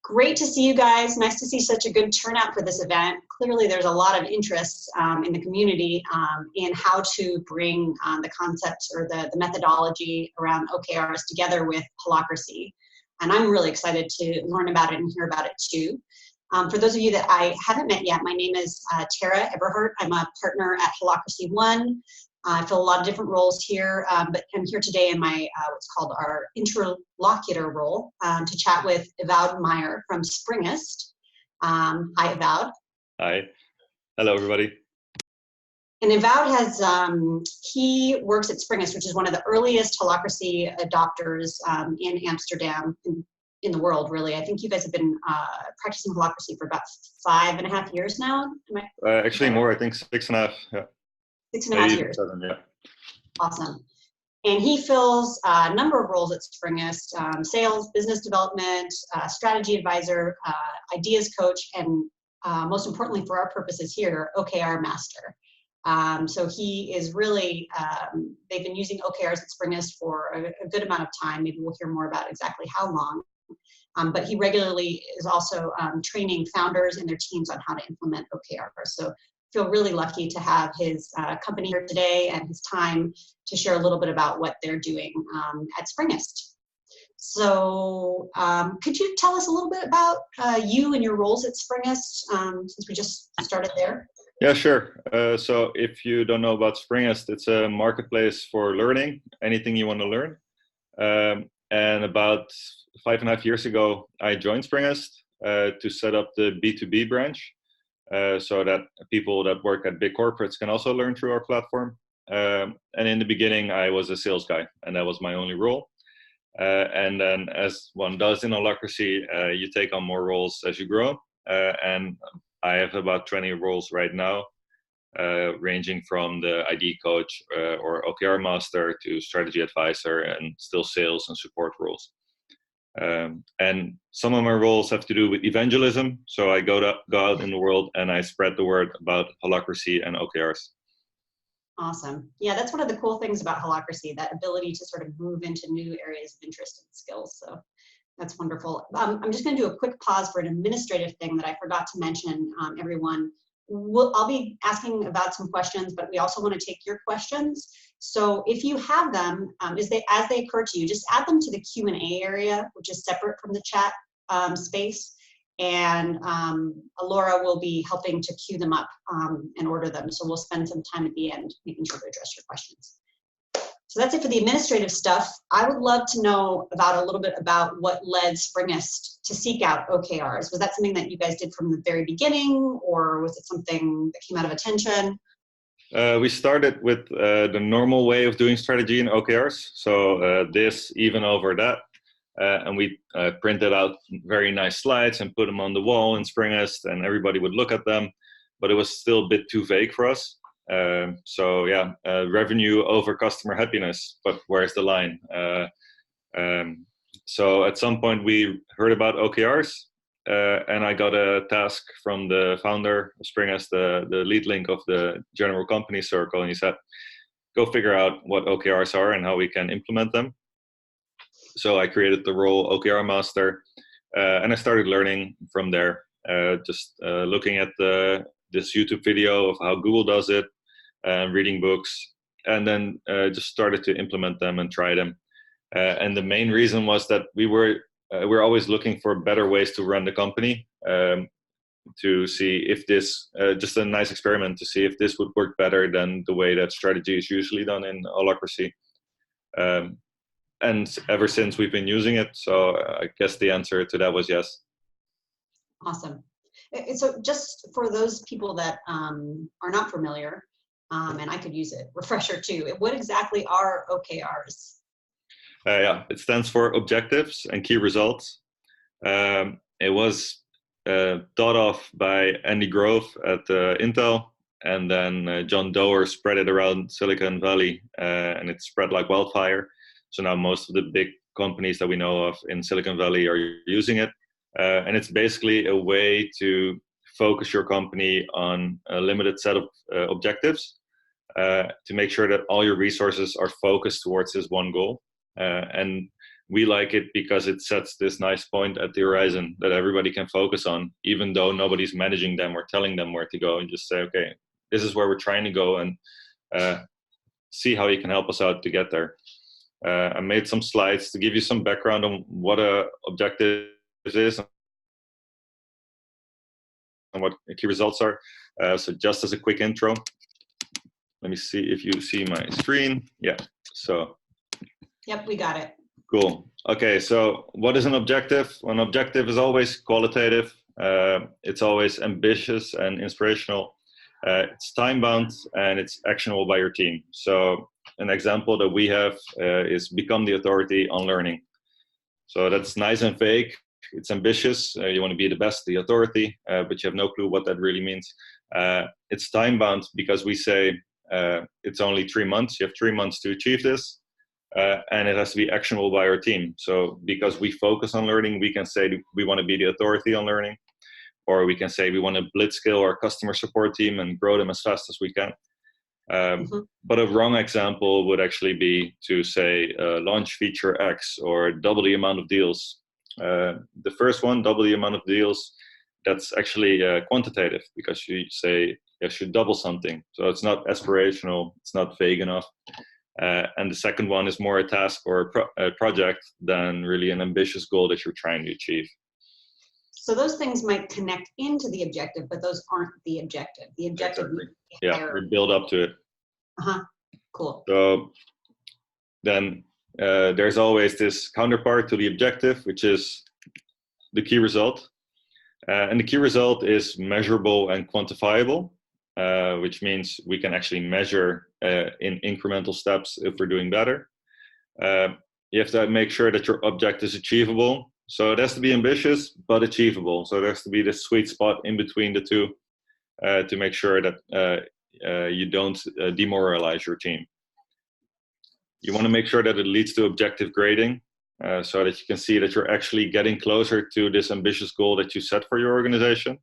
Great to see you guys. Nice to see such a good turnout for this event. Clearly, there's a lot of interest in the community in how to bring the concepts or the methodology around OKRs together with Holacracy. And I'm really excited to learn about it and hear about it too. For those of you that I haven't met yet, my name is Tara Eberhardt. I'm a partner at Holacracy One. I fill a lot of different roles here, but I'm here today in my what's called our interlocutor role to chat with Ewout Meijer from Springest. Hi, Ewout. Hi. Hello, everybody. And Ewout has, he works at Springest, which is one of the earliest Holacracy adopters in Amsterdam, in the world, really. I think you guys have been practicing Holacracy for about 5.5 years now. Actually more, I think 6.5, yeah. 6.5 years. 7, yeah. Awesome. And he fills a number of roles at Springest, sales, business development, strategy advisor, ideas coach, and most importantly for our purposes here, OKR master. So he is really, they've been using OKRs at Springest for a good amount of time. Maybe we'll hear more about exactly how long. But he regularly is also training founders and their teams on how to implement OKRs. So feel really lucky to have his company here today and his time to share a little bit about what they're doing at Springest. So could you tell us a little bit about you and your roles at Springest, since we just started there? Yeah, sure. So if you don't know about Springest, it's a marketplace for learning, anything you want to learn. And about 5.5 years ago, I joined Springest to set up the B2B branch. So that people that work at big corporates can also learn through our platform. And in the beginning, I was a sales guy, and that was my only role. And then, as one does in Holacracy, you take on more roles as you grow. And I have about 20 roles right now, ranging from the ID coach or OKR master to strategy advisor and still sales and support roles. And some of my roles have to do with evangelism. So I go out in the world and I spread the word about Holacracy and OKRs. Awesome. Yeah, that's one of the cool things about Holacracy, that ability to sort of move into new areas of interest and skills. So that's wonderful. I'm just going to do a quick pause for an administrative thing that I forgot to mention, everyone. I'll be asking about some questions, but we also want to take your questions. So if you have them, as they occur to you, just add them to the Q&A area, which is separate from the chat space. And Laura will be helping to queue them up and order them. So we'll spend some time at the end making sure to address your questions. So that's it for the administrative stuff. I would love to know a little bit about what led Springest to seek out OKRs. Was that something that you guys did from the very beginning, or was it something that came out of attention? We started with the normal way of doing strategy in OKRs. So this, even over that. And we printed out very nice slides and put them on the wall in Springest, and everybody would look at them. But it was still a bit too vague for us. So yeah, revenue over customer happiness, but where's the line? So at some point we heard about OKRs, and I got a task from the founder of Springest, the lead link of the general company circle, and he said, go figure out what OKRs are and how we can implement them. So I created the role OKR master, and I started learning from there, just looking at this YouTube video of how Google does it, reading books, and then just started to implement them and try them. And the main reason was that we're always looking for better ways to run the company, to see if this, just a nice experiment to see if this would work better than the way that strategy is usually done in Holacracy. And ever since we've been using it, so I guess the answer to that was yes. Awesome. So just for those people that are not familiar, and I could use it, refresher too, what exactly are OKRs? Yeah, it stands for Objectives and Key Results. It was thought of by Andy Grove at Intel, and then John Doerr spread it around Silicon Valley, and it spread like wildfire. So now most of the big companies that we know of in Silicon Valley are using it. And it's basically a way to focus your company on a limited set of objectives, to make sure that all your resources are focused towards this one goal. And we like it because it sets this nice point at the horizon that everybody can focus on, even though nobody's managing them or telling them where to go, and just say, okay, this is where we're trying to go, and see how you can help us out to get there. I made some slides to give you some background on what a objective is and what key results are. So just as a quick intro, let me see if you see my screen. Yeah, so. Yep, we got it. Cool. Okay, so what is an objective? An objective is always qualitative. It's always ambitious and inspirational. It's time-bound and it's actionable by your team. So an example that we have is become the authority on learning. So that's nice and vague. It's ambitious. You want to be the best, the authority, but you have no clue what that really means. It's time-bound because we say it's only 3 months. You have 3 months to achieve this. And it has to be actionable by our team. So because we focus on learning, we can say we want to be the authority on learning, or we can say we want to blitzscale our customer support team and grow them as fast as we can. But a wrong example would actually be to say launch feature X or double the amount of deals. The first one, double the amount of deals, that's actually quantitative, because you say you should double something. So it's not aspirational, it's not vague enough. And the second one is more a task or a project than really an ambitious goal that you're trying to achieve. So those things might connect into the objective, but those aren't the objective. The objective, exactly. We build up to it. Cool. So then there's always this counterpart to the objective, which is the key result. And the key result is measurable and quantifiable, which means we can actually measure in incremental steps if we're doing better. You have to make sure that your object is achievable. So it has to be ambitious, but achievable. So there has to be this sweet spot in between the two to make sure that you don't demoralize your team. You want to make sure that it leads to objective grading, so that you can see that you're actually getting closer to this ambitious goal that you set for your organization.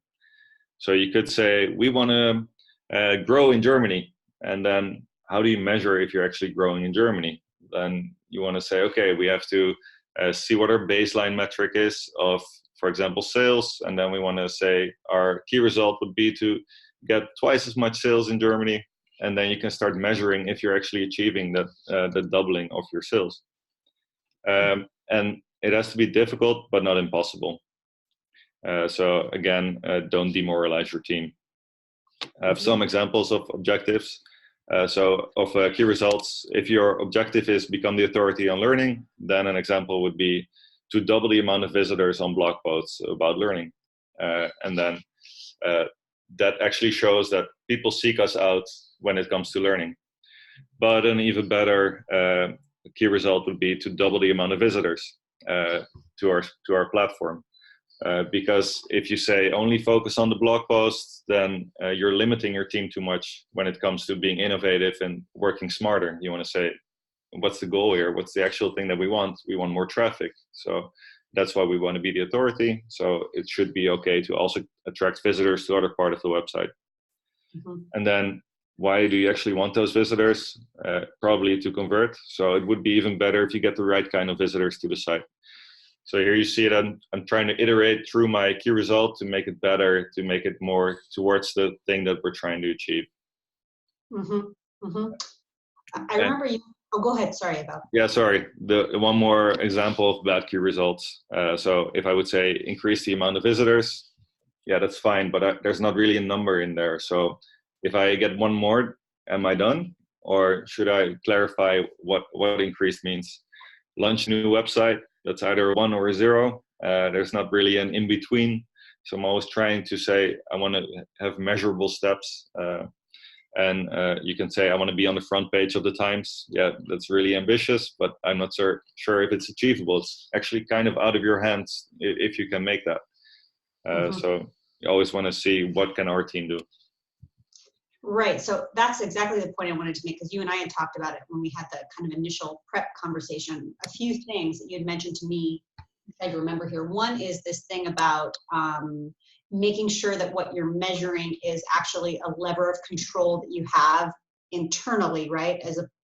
So you could say, we want to grow in Germany. And then how do you measure if you're actually growing in Germany? Then you want to say, okay, we have to see what our baseline metric is of, for example, sales. And then we want to say our key result would be to get twice as much sales in Germany. And then you can start measuring if you're actually achieving that, the doubling of your sales. And it has to be difficult, but not impossible. So again, don't demoralize your team. I have some examples of objectives. So of key results, if your objective is become the authority on learning, then an example would be to double the amount of visitors on blog posts about learning. And then that actually shows that people seek us out when it comes to learning. But an even better key result would be to double the amount of visitors to our platform. Because if you say only focus on the blog posts, then you're limiting your team too much when it comes to being innovative and working smarter. You want to say, what's the goal here? What's the actual thing that we want? We want more traffic. So that's why we want to be the authority. So it should be okay to also attract visitors to other part of the website. And then why do you actually want those visitors? Probably to convert. So it would be even better if you get the right kind of visitors to the site. So here you see it, I'm trying to iterate through my key result to make it better, to make it more towards the thing that we're trying to achieve. I remember you, oh, go ahead, sorry about that. Yeah, sorry. The one more example of bad key results. So if I would say increase the amount of visitors, yeah, that's fine, but there's not really a number in there. So if I get one more, am I done? Or should I clarify what increased means? Launch a new website. That's either a 1 or a 0. There's not really an in-between. So I'm always trying to say, I want to have measurable steps. And you can say, I want to be on the front page of the Times. Yeah, that's really ambitious, but I'm not sure if it's achievable. It's actually kind of out of your hands if you can make that. So you always want to see what can our team do. Right. So that's exactly the point I wanted to make, because you and I had talked about it when we had the kind of initial prep conversation. A few things that you had mentioned to me, I remember here. One is this thing about making sure that what you're measuring is actually a lever of control that you have internally, right?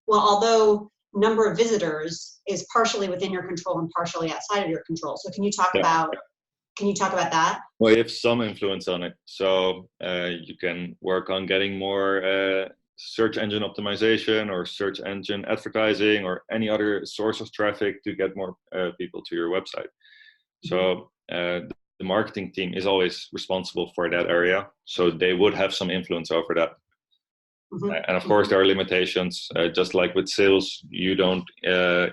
Although number of visitors is partially within your control and partially outside of your control. So can you talk about that? Well, you have some influence on it. So you can work on getting more search engine optimization or search engine advertising or any other source of traffic to get more people to your website. So the marketing team is always responsible for that area. So they would have some influence over that. And of course, there are limitations. Just like with sales, you don't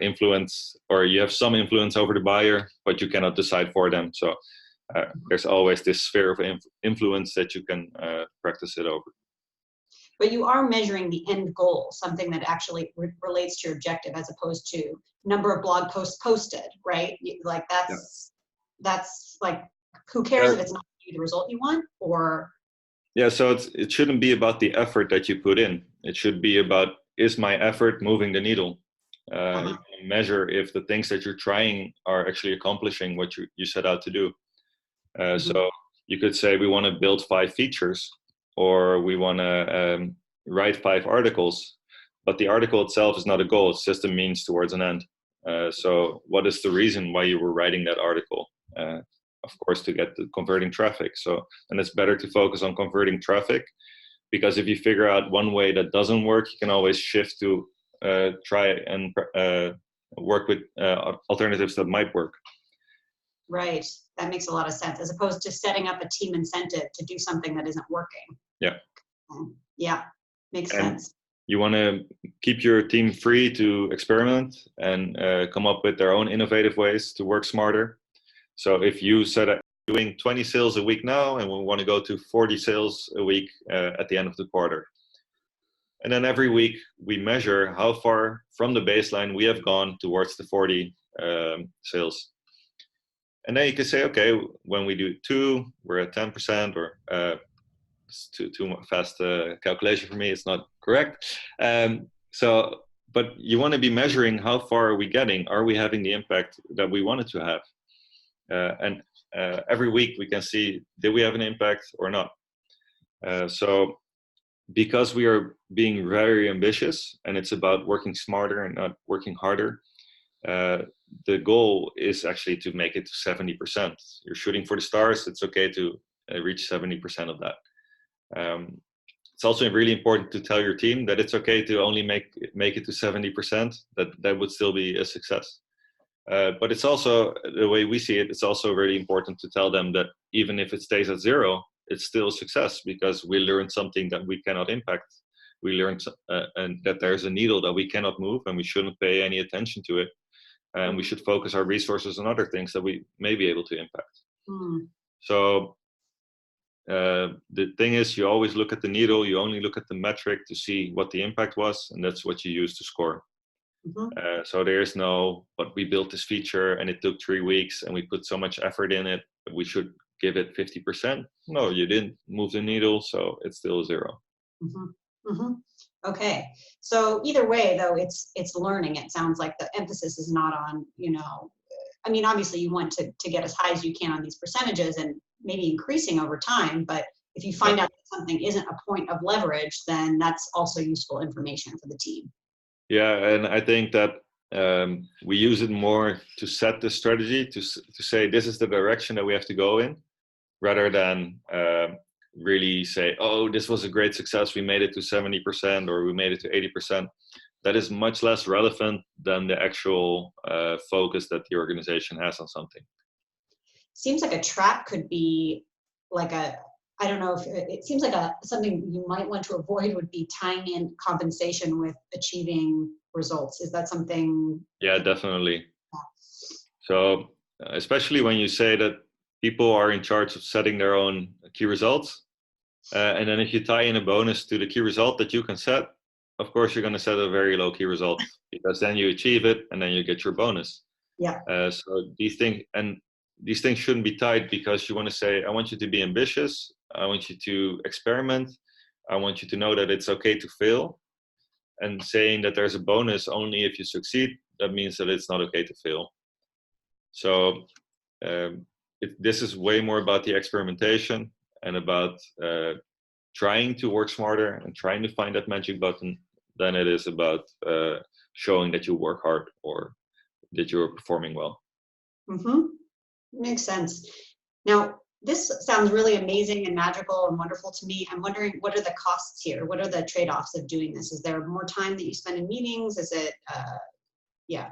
influence, or you have some influence over the buyer, but you cannot decide for them. So there's always this sphere of influence that you can practice it over. But you are measuring the end goal, something that actually relates to your objective, as opposed to number of blog posts posted, right? Like that's like, who cares if it's not the result you want, or? Yeah, so it shouldn't be about the effort that you put in. It should be about, is my effort moving the needle? You can measure if the things that you're trying are actually accomplishing what you set out to do. So you could say we want to build 5 features, or we want to write 5 articles, but the article itself is not a goal. It's just a means towards an end. So what is the reason why you were writing that article? Of course, to get the converting traffic. So, and it's better to focus on converting traffic, because if you figure out one way that doesn't work, you can always shift to try and work with alternatives that might work. Right. That makes a lot of sense, as opposed to setting up a team incentive to do something that isn't working. Yeah. Yeah. Makes sense. You want to keep your team free to experiment and come up with their own innovative ways to work smarter. So if you set up doing 20 sales a week now, and we want to go to 40 sales a week at the end of the quarter. And then every week we measure how far from the baseline we have gone towards the 40 sales. And then you can say, okay, when we do 2, we're at 10%, or it's too fast calculation for me. It's not correct. But you want to be measuring how far are we getting? Are we having the impact that we wanted to have? And every week we can see, did we have an impact or not? So because we are being very ambitious, and it's about working smarter and not working harder, the goal is actually to make it to 70%. You're shooting for the stars. It's okay to reach 70% of that. It's also really important to tell your team that it's okay to only make it to 70%. That would still be a success. But it's also, the way we see it, it's also really important to tell them that even if it stays at 0, it's still a success, because we learned something that we cannot impact. We learned and that there's a needle that we cannot move, and we shouldn't pay any attention to it. And we should focus our resources on other things that we may be able to impact. So the thing is, you always look at the needle. You only look at the metric to see what the impact was, and that's what you use to score. So there is no, but we built this feature and it took 3 weeks and we put so much effort in it, but we should give it 50%. No, you didn't move the needle, so it's still 0. Okay. So either way, though, it's learning. It sounds like the emphasis is not on, I mean, obviously you want to get as high as you can on these percentages and maybe increasing over time, but if you find out that something isn't a point of leverage, then that's also useful information for the team. Yeah, and I think that we use it more to set the strategy, to say this is the direction that we have to go in, rather than really say, oh, this was a great success, we made it to 70% or we made it to 80%. That is much less relevant than the actual focus that the organization has on something. Seems like a trap could be like I don't know if it seems like something you might want to avoid would be tying in compensation with achieving results. Is that something? Yeah, definitely. So especially when you say that people are in charge of setting their own key results, and then if you tie in a bonus to the key result that you can set, of course you're going to set a very low key result, because then you achieve it and then you get your bonus. Yeah. So these things shouldn't be tied, because you want to say, I want you to be ambitious. I want you to experiment. I want you to know that it's okay to fail. And saying that there's a bonus only if you succeed, that means that it's not okay to fail. So this is way more about the experimentation and about trying to work smarter and trying to find that magic button than it is about showing that you work hard or that you're performing well. Mm-hmm. Makes sense. Now, this sounds really amazing and magical and wonderful to me. I'm wondering, what are the costs here? What are the trade-offs of doing this? Is there more time that you spend in meetings? Is it, yeah,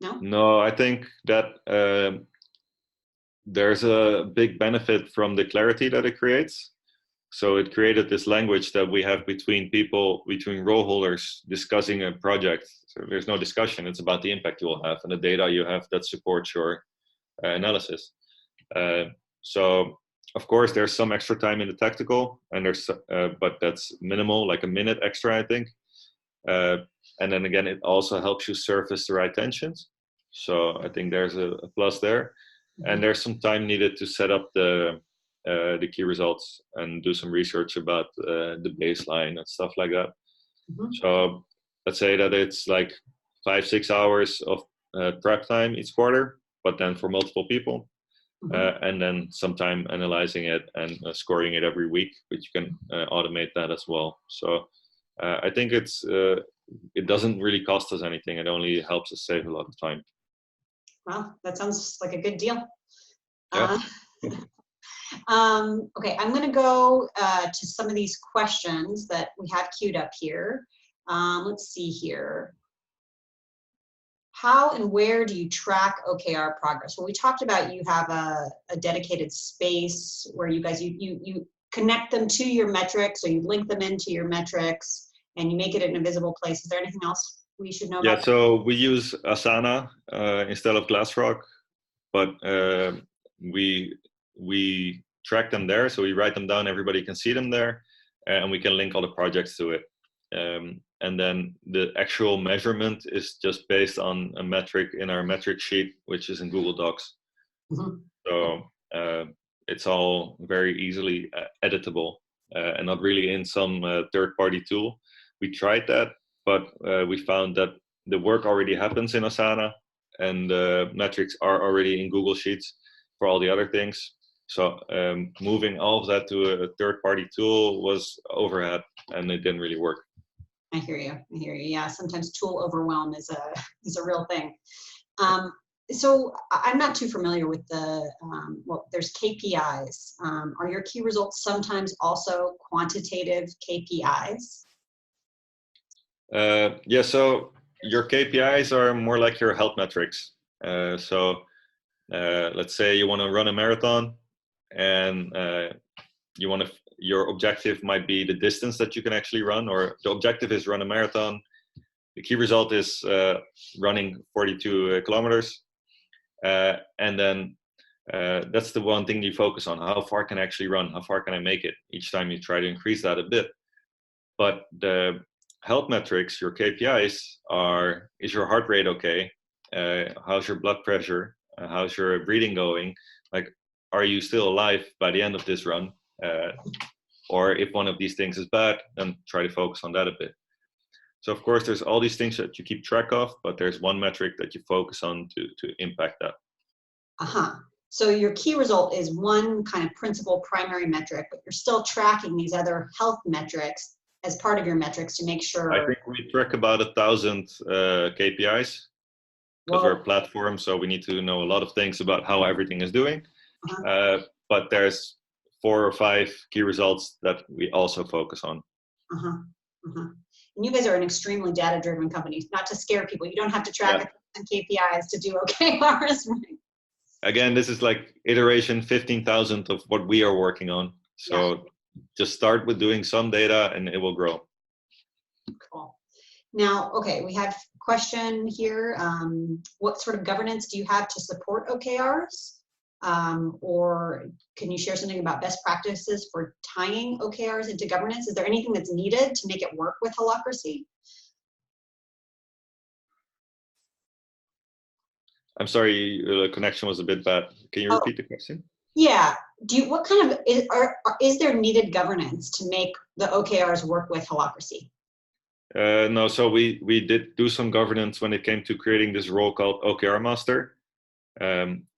no? No, I think that there's a big benefit from the clarity that it creates. So it created this language that we have between people, between role holders discussing a project. So there's no discussion. It's about the impact you will have and the data you have that supports your analysis. So of course there's some extra time in the tactical, and there's but that's minimal, like a minute extra, I think. And then again, it also helps you surface the right tensions. So I think there's a plus there. And there's some time needed to set up the key results and do some research about the baseline and stuff like that. So let's say that it's like 5-6 hours of prep time each quarter, but then for multiple people. And then some time analyzing it and scoring it every week, but you can automate that as well. So I think it doesn't really cost us anything. It only helps us save a lot of time. Well, that sounds like a good deal. Yeah. Okay, I'm going to go to some of these questions that we have queued up here. Let's see here. How and where do you track OKR progress? Well, we talked about you have a dedicated space where you guys, you connect them to your metrics, or you link them into your metrics, and you make it in a visible place. Is there anything else we should know about? Yeah, so we use Asana instead of Glassrock, but we track them there. So we write them down, everybody can see them there, and we can link all the projects to it. And then the actual measurement is just based on a metric in our metric sheet, which is in Google Docs. So it's all very easily editable and not really in some third-party tool. We tried that, but we found that the work already happens in Asana, and the metrics are already in Google Sheets for all the other things. So moving all of that to a third-party tool was overhead, and it didn't really work. I hear you. I hear you. Yeah, sometimes tool overwhelm is a real thing. So I'm not too familiar with the, well, there's KPIs. Are your key results sometimes also quantitative KPIs? Yeah, so your KPIs are more like your health metrics. So let's say you want to run a marathon, and your objective might be the distance that you can actually run, or the objective is run a marathon. The key result is running 42 kilometers. And then that's the one thing you focus on. How far can I actually run? How far can I make it? Each time you try to increase that a bit. But the health metrics, your KPIs, is your heart rate okay? How's your blood pressure? How's your breathing going? Like, are you still alive by the end of this run? Or if one of these things is bad, then try to focus on that a bit. So of course, there's all these things that you keep track of, but there's one metric that you focus on to impact that. So your key result is one kind of principal primary metric, but you're still tracking these other health metrics as part of your metrics to make sure. I think we track about 1,000 KPIs because we're a platform, so we need to know a lot of things about how everything is doing. But there's 4 or 5 key results that we also focus on. And you guys are an extremely data-driven company. Not to scare people, you don't have to track KPIs to do OKRs, right? Again, this is like iteration 15,000 of what we are working on. So just start with doing some data and it will grow. Cool. Now, okay, we have a question here. What sort of governance do you have to support OKRs? Or can you share something about best practices for tying OKRs into governance? Is there anything that's needed to make it work with Holacracy? I'm sorry, the connection was a bit bad. Can you repeat the question? Yeah. What kind of, is there needed governance to make the OKRs work with Holacracy? No, so we did do some governance when it came to creating this role called OKR Master.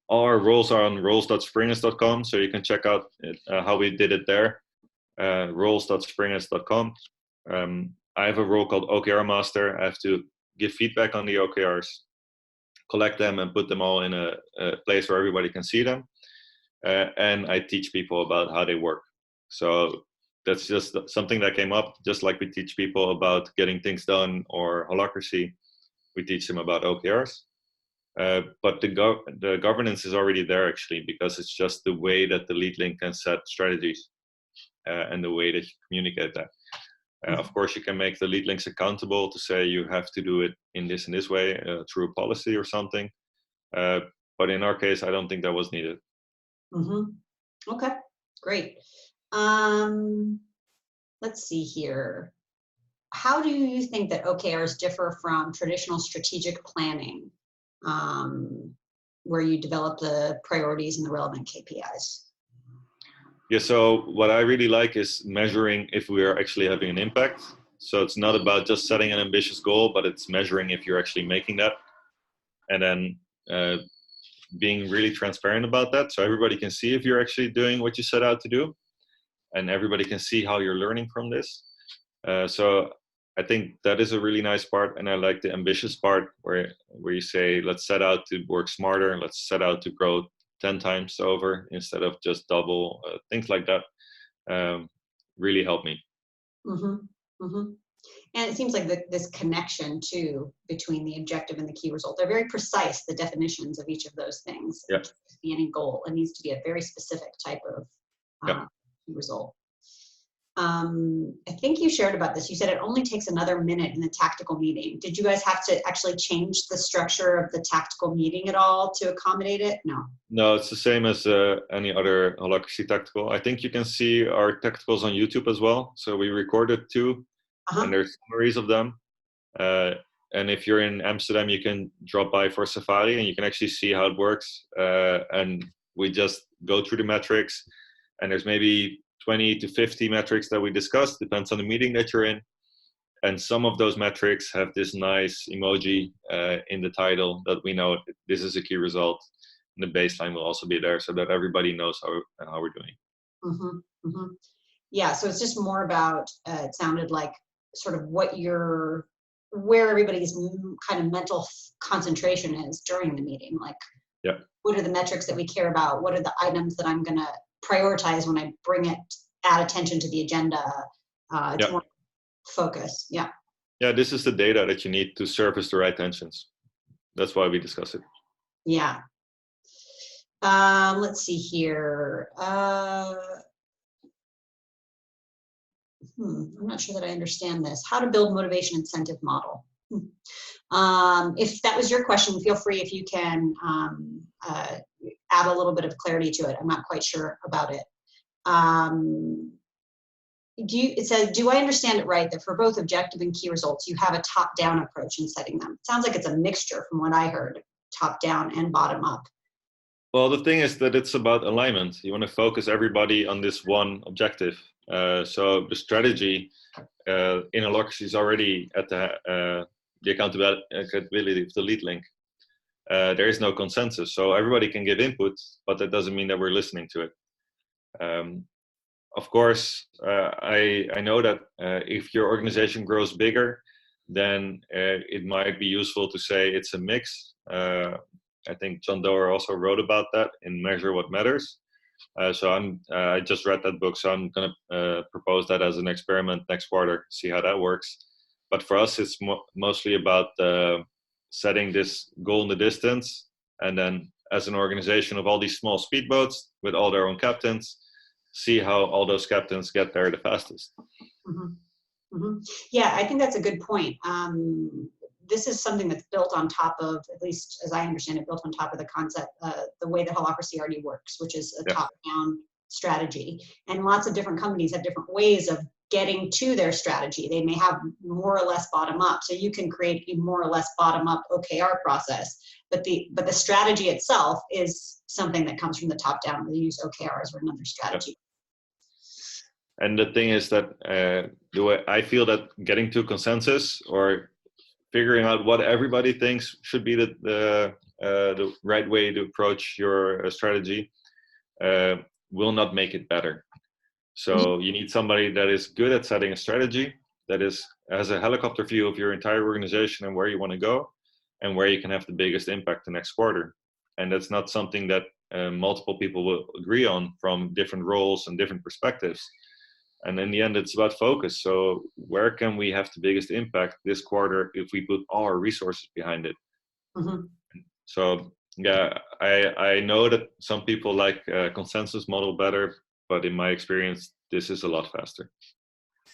All our roles are on roles.springest.com, so you can check out how we did it there. Roles.springest.com. I have a role called OKR Master. I have to give feedback on the OKRs, collect them and put them all in a place where everybody can see them. And I teach people about how they work. So that's just something that came up, just like we teach people about getting things done or Holacracy, we teach them about OKRs. But the governance is already there, actually, because it's just the way that the lead link can set strategies and the way that you communicate that. Of course, you can make the lead links accountable to say you have to do it in this and this way through a policy or something. But in our case, I don't think that was needed. Okay, great. Let's see here. How do you think that OKRs differ from traditional strategic planning, where you develop the priorities and the relevant KPIs? Yeah, so what I really like is measuring if we are actually having an impact. So it's not about just setting an ambitious goal, but it's measuring if you're actually making that. And then being really transparent about that. So everybody can see if you're actually doing what you set out to do. And everybody can see how you're learning from this. So I think that is a really nice part. And I like the ambitious part where you say, let's set out to work smarter. Let's set out to grow 10 times over instead of just double. Things like that really help me. And it seems like this connection too between the objective and the key result. They're very precise, the definitions of each of those things. Yeah. It can't be any goal. It needs to be a very specific type of key result. I think you shared about this. You said it only takes another minute in the tactical meeting. Did you guys have to actually change the structure of the tactical meeting at all to accommodate it? No. No, it's the same as any other Holacracy tactical. I think you can see our tacticals on YouTube as well. So we recorded 2, and there's summaries of them. And if you're in Amsterdam, you can drop by for Safari, and you can actually see how it works. And we just go through the metrics, and there's maybe 20 to 50 metrics that we discussed, depends on the meeting that you're in. And some of those metrics have this nice emoji in the title that we know this is a key result. And the baseline will also be there so that everybody knows how we're doing. Yeah, so it's just more about, it sounded like sort of where everybody's kind of mental concentration is during the meeting. Like, what are the metrics that we care about? What are the items that I'm going to prioritize when I add attention to the agenda? It's more focus. Yeah, this is the data that you need to surface the right tensions. That's why we discuss it. Yeah. Let's see here. I'm not sure that I understand this. How to build motivation incentive model. If that was your question, feel free if you can add a little bit of clarity to it. I'm not quite sure about it. It says, do I understand it right that for both objective and key results, you have a top-down approach in setting them? It sounds like it's a mixture from what I heard, top-down and bottom-up. Well, the thing is that it's about alignment. You want to focus everybody on this one objective. So the strategy in Holacracy is already at the accountability of the lead link. There is no consensus, so everybody can give input, but that doesn't mean that we're listening to it. Of course, I know that if your organization grows bigger, then it might be useful to say it's a mix. I think John Doerr also wrote about that in Measure What Matters. So I just read that book, so I'm going to propose that as an experiment next quarter, see how that works. But for us, it's mostly about setting this goal in the distance, and then as an organization of all these small speedboats with all their own captains, see how all those captains get there the fastest. Yeah, I think that's a good point. This is something that's built on top of, at least as I understand it, built on top of the concept, the way that Holacracy already works, which is a top-down strategy. And lots of different companies have different ways of getting to their strategy. They may have more or less bottom-up, so you can create a more or less bottom-up OKR process. But the strategy itself is something that comes from the top-down. We use OKRs or another strategy. And the thing is that the way I feel that getting to consensus or figuring out what everybody thinks should be the right way to approach your strategy will not make it better. So you need somebody that is good at setting a strategy, that has a helicopter view of your entire organization and where you want to go and where you can have the biggest impact the next quarter. And that's not something that multiple people will agree on from different roles and different perspectives. And in the end, it's about focus. So where can we have the biggest impact this quarter if we put all our resources behind it? Mm-hmm. So yeah, I know that some people like a consensus model better, but in my experience, this is a lot faster.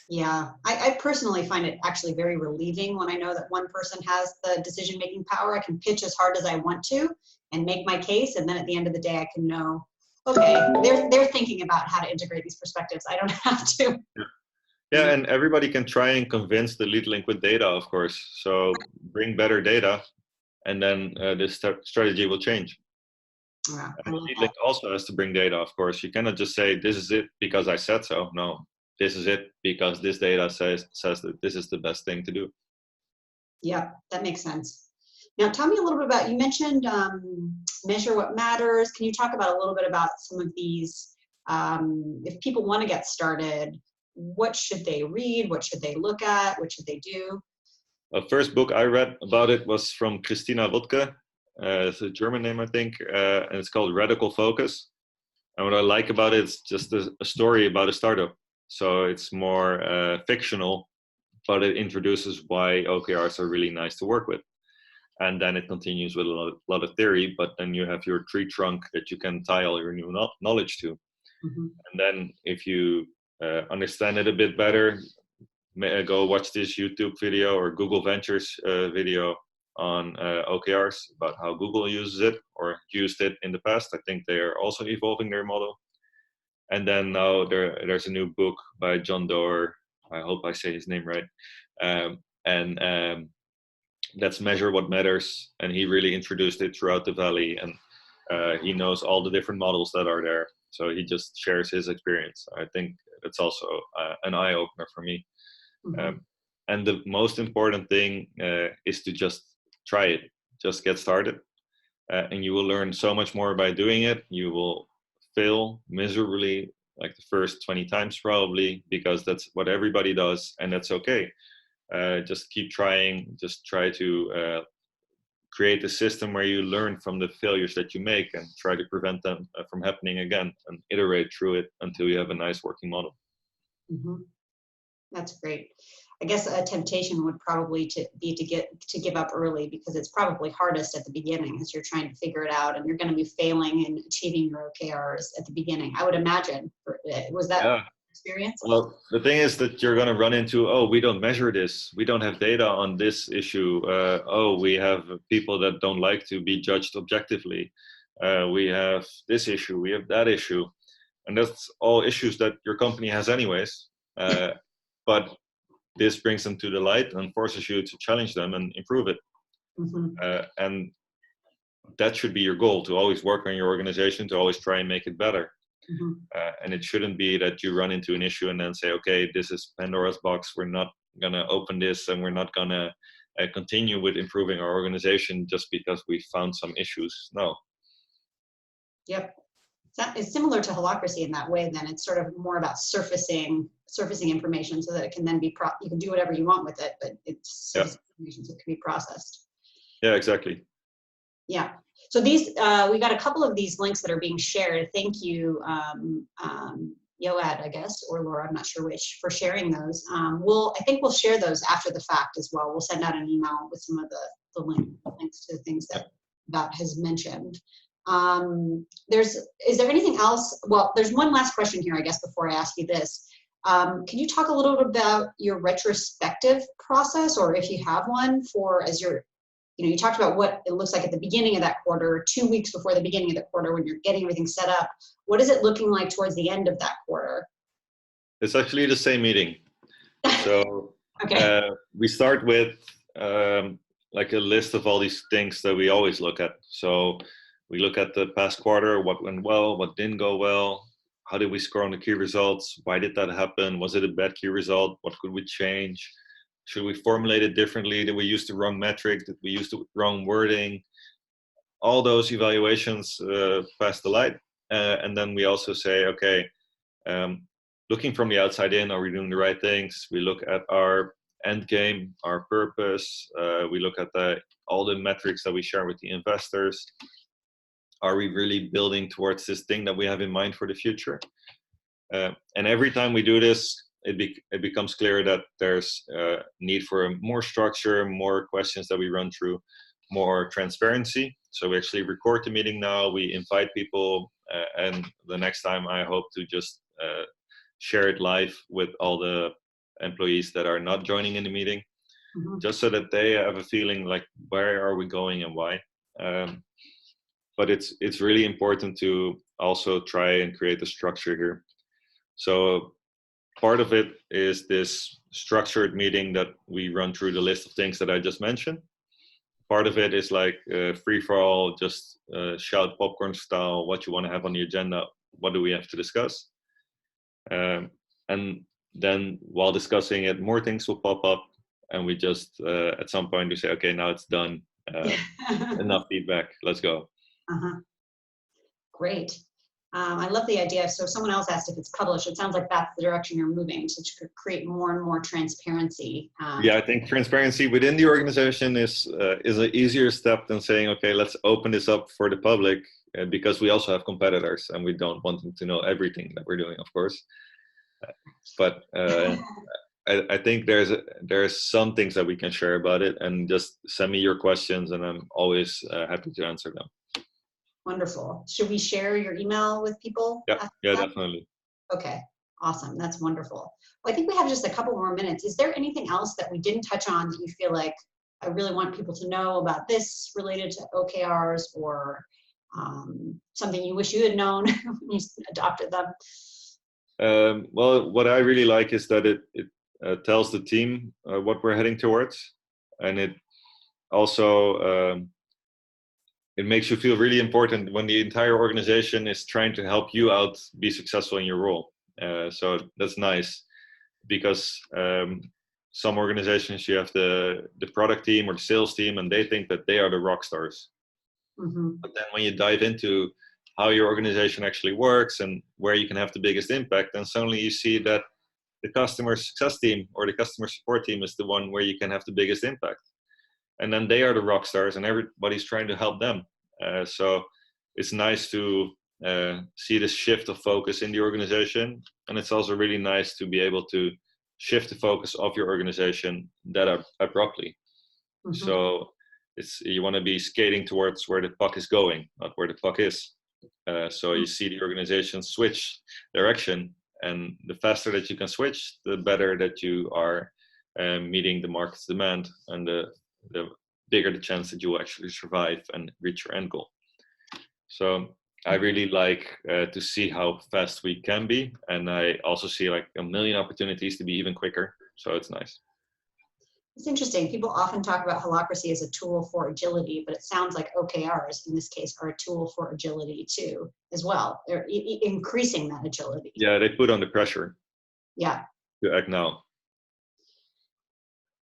Yeah, I personally find it actually very relieving when I know that one person has the decision-making power. I can pitch as hard as I want to and make my case, and then at the end of the day, I can know, okay, they're thinking about how to integrate these perspectives. I don't have to. Yeah, and everybody can try and convince the lead link with data, of course. So bring better data, and then this strategy will change. Yeah, And the lead link also has to bring data, of course. You cannot just say, this is it because I said so. No, this is it because this data says that this is the best thing to do. Yeah, that makes sense. Now, tell me a little bit about, you mentioned measure what matters. Can you talk about a little bit about some of these, if people want to get started, what should they read? What should they look at? What should they do? The first book I read about it was from Christina Wodke. It's a German name, I think, and it's called Radical Focus. And what I like about it is just a story about a startup. So it's more fictional, but it introduces why OKRs are really nice to work with. And then it continues with a lot of theory, but then you have your tree trunk that you can tie all your new knowledge to. Mm-hmm. And then if you understand it a bit better, go watch this YouTube video or Google Ventures video on OKRs about how Google uses it or used it in the past. I think they are also evolving their model. And then now there's a new book by John Doerr. I hope I say his name right. That's Measure What Matters. And he really introduced it throughout the Valley. And he knows all the different models that are there. So he just shares his experience. I think it's also an eye-opener for me. Mm-hmm. And the most important thing is to just try it. Just get started. And you will learn so much more by doing it. You will fail miserably like the first 20 times probably, because that's what everybody does, and that's okay. Just keep trying. Just try to create a system where you learn from the failures that you make and try to prevent them from happening again, and iterate through it until you have a nice working model. Mm-hmm. That's great. I guess a temptation would probably be to give up early, because it's probably hardest at the beginning as you're trying to figure it out, and you're going to be failing in achieving your OKRs at the beginning, I would imagine. Was that experience? Well, the thing is that you're going to run into, oh, we don't measure this. We don't have data on this issue. Oh, we have people that don't like to be judged objectively. We have this issue. We have that issue. And that's all issues that your company has anyways. But this brings them to the light and forces you to challenge them and improve it. Mm-hmm. And that should be your goal, to always work on your organization, to always try and make it better. Mm-hmm. And it shouldn't be that you run into an issue and then say, okay, this is Pandora's box. We're not going to open this, and we're not going to continue with improving our organization just because we found some issues. No. Yep. It's similar to Holacracy in that way. Then it's sort of more about surfacing information so that it can then be you can do whatever you want with it, but it's information so it can be processed. Yeah, exactly. Yeah. So these we got a couple of these links that are being shared. Thank you, Ewout, I guess, or Laura, I'm not sure which, for sharing those. I think we'll share those after the fact as well. We'll send out an email with some of the links to the things that has mentioned. Is there anything else? Well, there's one last question here, I guess, before I ask you this. Can you talk a little bit about your retrospective process, or if you have one, you talked about what it looks like at the beginning of that quarter, 2 weeks before the beginning of the quarter when you're getting everything set up. What is it looking like towards the end of that quarter? It's actually the same meeting. So okay. We start with like a list of all these things that we always look at. So we look at the past quarter, what went well, what didn't go well, how did we score on the key results, why did that happen, was it a bad key result, what could we change, should we formulate it differently, did we use the wrong metric, did we use the wrong wording. All those evaluations pass the light, and then we also say, okay, looking from the outside in, are we doing the right things? We look at our end game, our purpose. We look at all the metrics that we share with the investors. Are we really building towards this thing that we have in mind for the future? And every time we do this, it becomes clear that there's a need for more structure, more questions that we run through, more transparency. So we actually record the meeting now, we invite people, and the next time I hope to just share it live with all the employees that are not joining in the meeting, just so that they have a feeling like, where are we going and why? But it's really important to also try and create a structure here. So part of it is this structured meeting that we run through the list of things that I just mentioned. Part of it is like free for all, just shout popcorn style what you want to have on the agenda. What do we have to discuss? And then while discussing it, more things will pop up, and we just at some point we say, okay, now it's done. Enough feedback. Let's go. Great. I love the idea. So someone else asked if it's published. It sounds like that's the direction you're moving, to create more and more transparency. Yeah, I think transparency within the organization is an easier step than saying, okay, let's open this up for the public, because we also have competitors and we don't want them to know everything that we're doing, of course. But I think there's some things that we can share about it, and just send me your questions and I'm always happy to answer them. Wonderful. Should we share your email with people? Yeah, definitely. Okay, awesome. That's wonderful. Well, I think we have just a couple more minutes. Is there anything else that we didn't touch on that you feel like I really want people to know about this related to OKRs, or something you wish you had known when you adopted them? Well, what I really like is that it tells the team what we're heading towards, and it also it makes you feel really important when the entire organization is trying to help you out be successful in your role. So that's nice, because some organizations, you have the product team or the sales team, and they think that they are the rock stars. But then when you dive into how your organization actually works and where you can have the biggest impact, then suddenly you see that the customer success team or the customer support team is the one where you can have the biggest impact. And then they are the rock stars and everybody's trying to help them. So it's nice to see this shift of focus in the organization. And it's also really nice to be able to shift the focus of your organization that abruptly. So you want to be skating towards where the puck is going, not where the puck is. So you see the organization switch direction, and the faster that you can switch, the better that you are meeting the market's demand, and the bigger the chance that you will actually survive and reach your end goal. So I really like to see how fast we can be, and I also see like a million opportunities to be even quicker. So it's nice. It's interesting. People often talk about Holacracy as a tool for agility, but it sounds like OKRs in this case are a tool for agility too, as well. They're increasing that agility. Yeah, they put on the pressure. Yeah. To act now.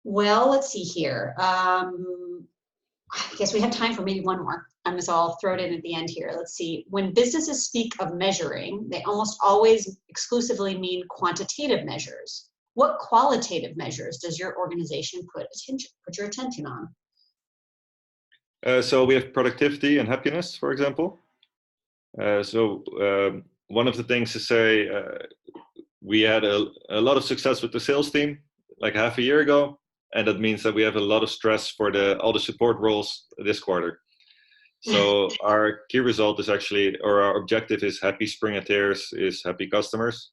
Well, let's see here. I guess we have time for maybe one more. So I'll throw it in at the end here. Let's see. When businesses speak of measuring, they almost always exclusively mean quantitative measures. What qualitative measures does your organization put your attention on? So we have productivity and happiness, for example. One of the things to say, we had a lot of success with the sales team like half a year ago, and that means that we have a lot of stress for all the support roles this quarter. So our key result is actually, or our objective is happy Springeteers is happy customers.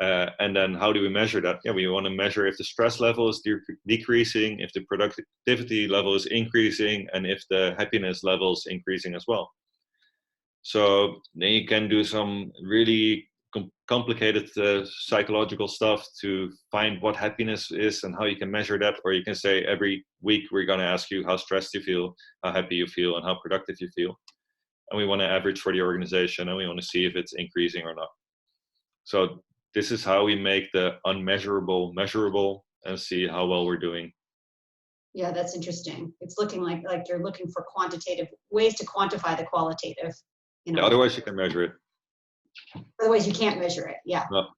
And then how do we measure that? Yeah, we want to measure if the stress level is decreasing, if the productivity level is increasing, and if the happiness level is increasing as well. So then you can do some really complicated psychological stuff to find what happiness is and how you can measure that. Or you can say every week we're going to ask you how stressed you feel, how happy you feel, and how productive you feel. And we want to average for the organization, and we want to see if it's increasing or not. So this is how we make the unmeasurable measurable and see how well we're doing. Yeah, that's interesting. It's looking like you're looking for quantitative ways to quantify the qualitative. Yeah, otherwise you can measure it. Otherwise you can't measure it. Yeah. No.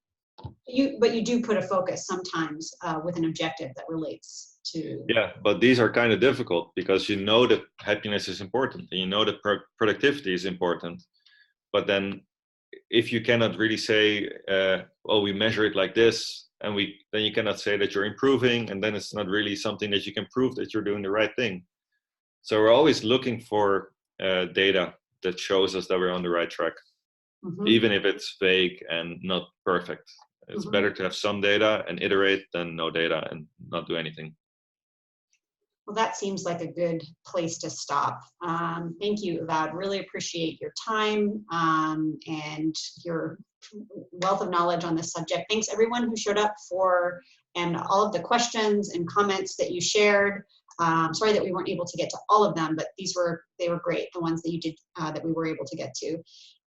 But you do put a focus sometimes with an objective that relates to. Yeah, but these are kind of difficult because you know that happiness is important and you know that productivity is important. But then if you cannot really say, well, we measure it like this, and then you cannot say that you're improving, and then it's not really something that you can prove that you're doing the right thing. So we're always looking for data that shows us that we're on the right track, even if it's vague and not perfect. It's better to have some data and iterate than no data and not do anything. Well, that seems like a good place to stop. Thank you, Ewout. Really appreciate your time and your wealth of knowledge on this subject. Thanks everyone who showed up and all of the questions and comments that you shared. Sorry that we weren't able to get to all of them, but they were great, the ones that you did that we were able to get to.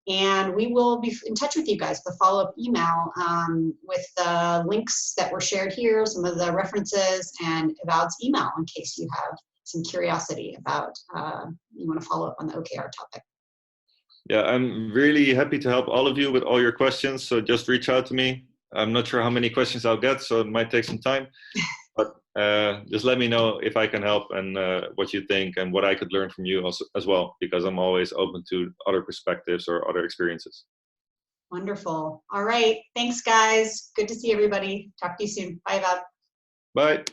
And we will be in touch with you guys with a follow-up email with the links that were shared here, some of the references, and Ewout's email in case you have some curiosity about, you want to follow up on the OKR topic. Yeah, I'm really happy to help all of you with all your questions. So just reach out to me. I'm not sure how many questions I'll get, so it might take some time. But just let me know if I can help and what you think and what I could learn from you also, as well, because I'm always open to other perspectives or other experiences. Wonderful. All right. Thanks, guys. Good to see everybody. Talk to you soon. Bye, Ewout. Bye.